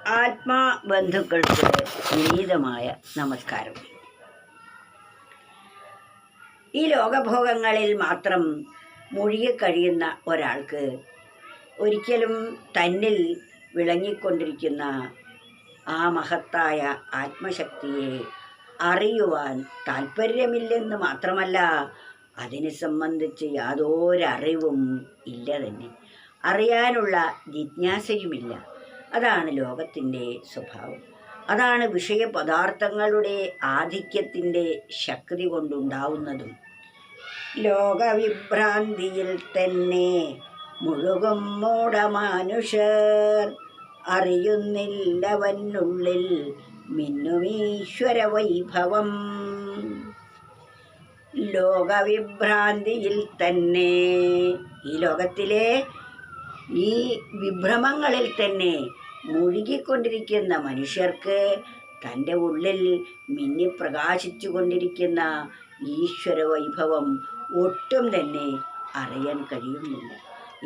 ആത്മാബന്ധുക്കൾക്ക് വിനീതമായ നമസ്കാരം. ഈ ലോകഭോഗങ്ങളിൽ മാത്രം മുഴുകിക്കഴിയുന്ന ഒരാൾക്ക് ഒരിക്കലും തന്നിൽ വിളങ്ങിക്കൊണ്ടിരിക്കുന്ന ആ മഹത്തായ ആത്മശക്തിയെ അറിയുവാൻ താല്പര്യമില്ലെന്ന് മാത്രമല്ല, അതിനെ സംബന്ധിച്ച് യാതൊരറിവും ഇല്ല തന്നെ. അറിയാനുള്ള ജിജ്ഞാസയുമില്ല. അതാണ് ലോകത്തിൻ്റെ സ്വഭാവം. അതാണ് വിഷയപദാർത്ഥങ്ങളുടെ ആധിക്യത്തിൻ്റെ ശക്തി കൊണ്ടുണ്ടാവുന്നതും. ലോകവിഭ്രാന്തിയിൽ തന്നെ മുഴുകും മൂഢമാനുഷർ, അറിയുന്നില്ലവനുള്ളിൽ മിന്നുമീശ്വര വൈഭവം. ലോകവിഭ്രാന്തിയിൽ തന്നെ, ഈ ലോകത്തിലെ ഈ വിഭ്രമങ്ങളിൽ തന്നെ മുഴുകിക്കൊണ്ടിരിക്കുന്ന മനുഷ്യർക്ക് തൻ്റെ ഉള്ളിൽ മിന്നിപ്രകാശിച്ചു കൊണ്ടിരിക്കുന്ന ഈശ്വര വൈഭവം ഒട്ടും തന്നെ അറിയാൻ കഴിയുന്നില്ല.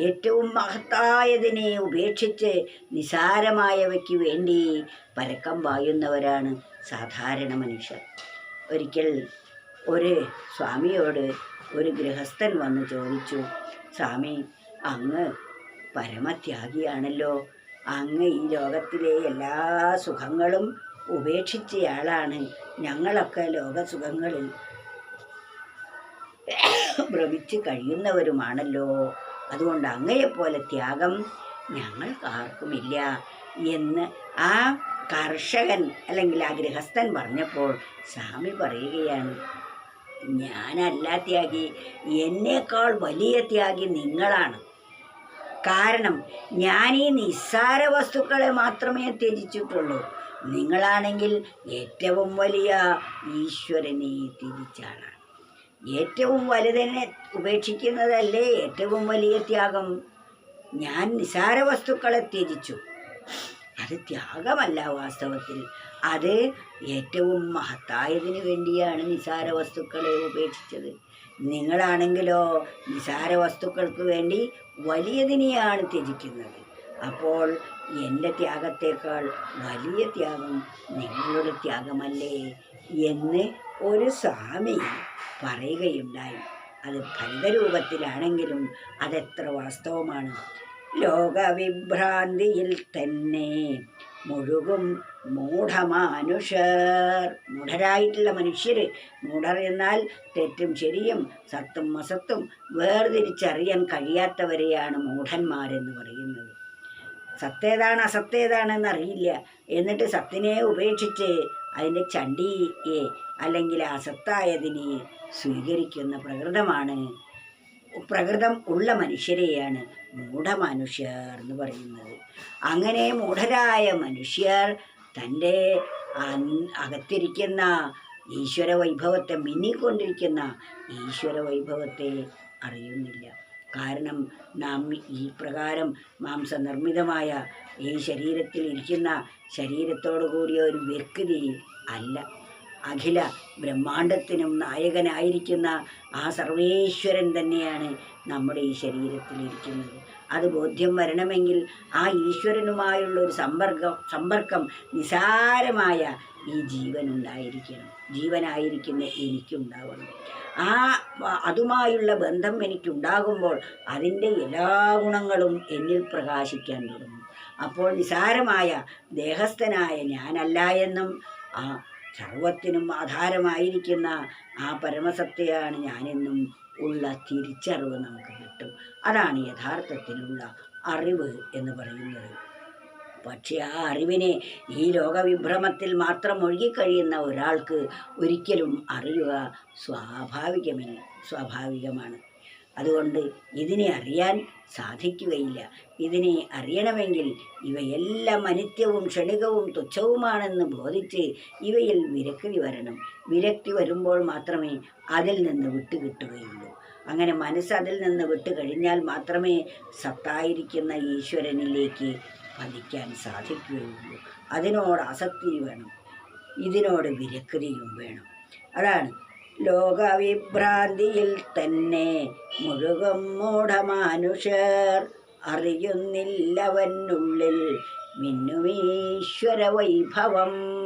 ഏറ്റവും മഹത്തായതിനെ ഉപേക്ഷിച്ച് നിസാരമായവയ്ക്ക് വേണ്ടി പരക്കം പായുന്നവരാണ് സാധാരണ മനുഷ്യർ. ഒരിക്കൽ ഒരു സ്വാമിയോട് ഒരു ഗൃഹസ്ഥൻ വന്ന് ചോദിച്ചു, സ്വാമി, അങ്ങ് പരമത്യാഗിയാണല്ലോ, അങ്ങ് ഈ ലോകത്തിലെ എല്ലാ സുഖങ്ങളും ഉപേക്ഷിച്ചയാളാണ്. ഞങ്ങളൊക്കെ ലോകസുഖങ്ങളിൽ ഭ്രമിച്ച് കഴിയുന്നവരുമാണല്ലോ. അതുകൊണ്ട് അങ്ങയെപ്പോലെ ത്യാഗം ഞങ്ങൾക്കാർക്കുമില്ല എന്ന് ആ കർഷകൻ അല്ലെങ്കിൽ ആ ഗൃഹസ്ഥൻ പറഞ്ഞപ്പോൾ സ്വാമി പറയുകയാണ്, ഞാനല്ല ത്യാഗി, എന്നേക്കാൾ വലിയ ത്യാഗി നിങ്ങളാണ്. കാരണം ഞാൻ ഈ നിസ്സാര വസ്തുക്കളെ മാത്രമേ ത്യജിച്ചിട്ടുള്ളൂ. നിങ്ങളാണെങ്കിൽ ഏറ്റവും വലിയ ഈശ്വരനെ ത്യജിച്ചാളാണ്. ഏറ്റവും വലുതിനെ ഉപേക്ഷിക്കുന്നതല്ലേ ഏറ്റവും വലിയ ത്യാഗം. ഞാൻ നിസ്സാര വസ്തുക്കളെ ത്യജിച്ചു. അത് ത്യാഗമല്ല വാസ്തവത്തിൽ. അത് ഏറ്റവും മഹത്തായതിനു വേണ്ടിയാണ് നിസ്സാര വസ്തുക്കളെ ഉപേക്ഷിച്ചത്. നിങ്ങളാണെങ്കിലോ നിസ്സാര വസ്തുക്കൾക്ക് വേണ്ടി വലിയതിനെയാണ് ത്യജിക്കുന്നത്. അപ്പോൾ എൻ്റെ ത്യാഗത്തേക്കാൾ വലിയ ത്യാഗം നിങ്ങളുടെ ത്യാഗമല്ലേ എന്ന് ഒരു സ്വാമി പറയുകയുണ്ടായി. അത് ഫലിതരൂപത്തിലാണെങ്കിലും അതെത്ര വാസ്തവമാണ്. ലോകവിഭ്രാന്തിയിൽ തന്നെ മുഴുകും മൂഢമാനുഷർ. മൂഢരായിട്ടുള്ള മനുഷ്യർ, മൂഢർ എന്നാൽ തെറ്റും ശരിയും സത്തും അസത്തും വേർതിരിച്ചറിയാൻ കഴിയാത്തവരെയാണ് മൂഢന്മാരെന്ന് പറയുന്നത്. സത്തേതാണ് അസത്തേതാണെന്ന് അറിയില്ല, എന്നിട്ട് സത്തിനെ ഉപേക്ഷിച്ച് അതിൻ്റെ ചണ്ടിയെ അല്ലെങ്കിൽ അസത്തായതിനെ സ്വീകരിക്കുന്ന പ്രകൃതം ഉള്ള മനുഷ്യരെയാണ് മൂഢമനുഷ്യർ എന്ന് പറയുന്നത്. അങ്ങനെ മൂഢരായ മനുഷ്യർ തൻ്റെ അകത്തിരിക്കുന്ന ഈശ്വര വൈഭവത്തെ, മിന്നിക്കൊണ്ടിരിക്കുന്ന ഈശ്വര വൈഭവത്തെ അറിയുന്നില്ല. കാരണം നാം ഈ പ്രകാരം മാംസനിർമ്മിതമായ ഈ ശരീരത്തിൽ ഇരിക്കുന്ന ശരീരത്തോടു കൂടിയ ഒരു വ്യക്തി അല്ല. അഖില ബ്രഹ്മാണ്ടത്തിനും നായകനായിരിക്കുന്ന ആ സർവേശ്വരൻ തന്നെയാണ് നമ്മുടെ ഈ ശരീരത്തിലിരിക്കുന്നത്. അത് ബോധ്യം വരണമെങ്കിൽ ആ ഈശ്വരനുമായുള്ളൊരു സമ്പർക്കം നിസാരമായ ഈ ജീവനുണ്ടായിരിക്കണം. ജീവനായിരിക്കുന്ന എനിക്കുണ്ടാവണം. അതുമായുള്ള ബന്ധം എനിക്കുണ്ടാകുമ്പോൾ അതിൻ്റെ എല്ലാ ഗുണങ്ങളും എന്നിൽ പ്രകാശിക്കാൻ തുടങ്ങും. അപ്പോൾ നിസാരമായ ദേഹസ്ഥനായ ഞാനല്ല എന്നും ആ സർവത്തിനും ആധാരമായിരിക്കുന്ന ആ പരമസത്തയാണ് ഞാനെന്നും ഉള്ള തിരിച്ചറിവ് നമുക്ക് കിട്ടും. അതാണ് യഥാർത്ഥത്തിലുള്ള അറിവ് എന്ന് പറയുന്നത്. പക്ഷേ ആ അറിവിനെ ഈ ലോകവിഭ്രമത്തിൽ മാത്രം ഒഴുകിക്കഴിയുന്ന ഒരാൾക്ക് ഒരിക്കലും അറിയുക സ്വാഭാവികമാണ്. അതുകൊണ്ട് ഇതിനെ അറിയാൻ സാധിക്കുകയില്ല. ഇതിനെ അറിയണമെങ്കിൽ ഇവയെല്ലാം അനിത്യവും ക്ഷണികവും തുച്ഛവുമാണെന്ന് ബോധിച്ച് ഇവയിൽ വിരക്തി വരണം. വിരക്തി വരുമ്പോൾ മാത്രമേ അതിൽ നിന്ന് വിട്ടുകിട്ടുകയുള്ളൂ. അങ്ങനെ മനസ്സ് അതിൽ നിന്ന് വിട്ടുകഴിഞ്ഞാൽ മാത്രമേ സത്തായിരിക്കുന്ന ഈശ്വരനിലേക്ക് പതിക്കാൻ സാധിക്കുകയുള്ളൂ. അതിനോട് ആസക്തി വേണം, ഇതിനോട് വിരക്തിയും വേണം. അതാണ് ലോകവിഭ്രാന്തിയിൽ തന്നെ മുഴുകും മൂഢമാനുഷർ, അറിയുന്നില്ലവനുള്ളിൽ മിന്നുമീശ്വര വൈഭവം.